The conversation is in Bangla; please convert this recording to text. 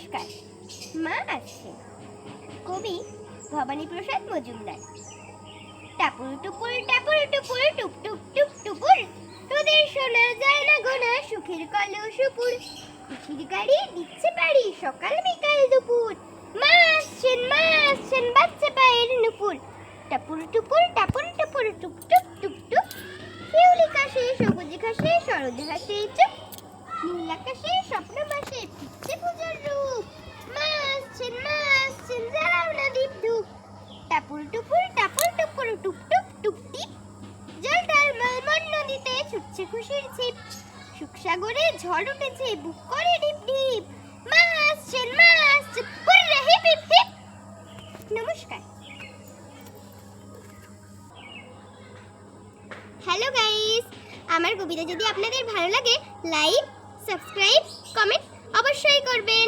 নমস্কার। মা আছে। কবি ভবানীপ্রসাদ মজুমদার। টাপুর টুপুর টুপ টুপ টুপ টুপুর, তোদের শোনা যায় না গোনা সুখের কলসুপুর। খুশির গাড়ি দিচ্ছে পাড়ি সকাল বিকাল দুপুর, মা আসছেন বাচ্চা পায়ের নুপুর। টাপুর টুপুর টুপ টুপ টুপ টুপ, শিউলি কাশে সবুজ ঘাসে শরৎ ঘাসে চুপ, নীল আকাশে স্বপ্ন বাসে ফিরছে পূজার রূপ। মা আসছেন জ্বালাও না দীপ ধূপ। টাপুর টুপুর টুপ টুপ টুপ টিপ, জল টলমল মন নদীতে ছুটছে খুশির ছিপ। সুখ সাগরে ঝড় উঠেছে বুক করে ঢিপ ঢিপ, মা আসছেন হুররে হিপ হিপ হিপ। নমস্কার। হ্যালো গাইস, আমার কবিতা যদি আপনাদের ভালো লাগে লাইক, সাবস্ক্রাইব, কমেন্ট অবশ্যই করবেন।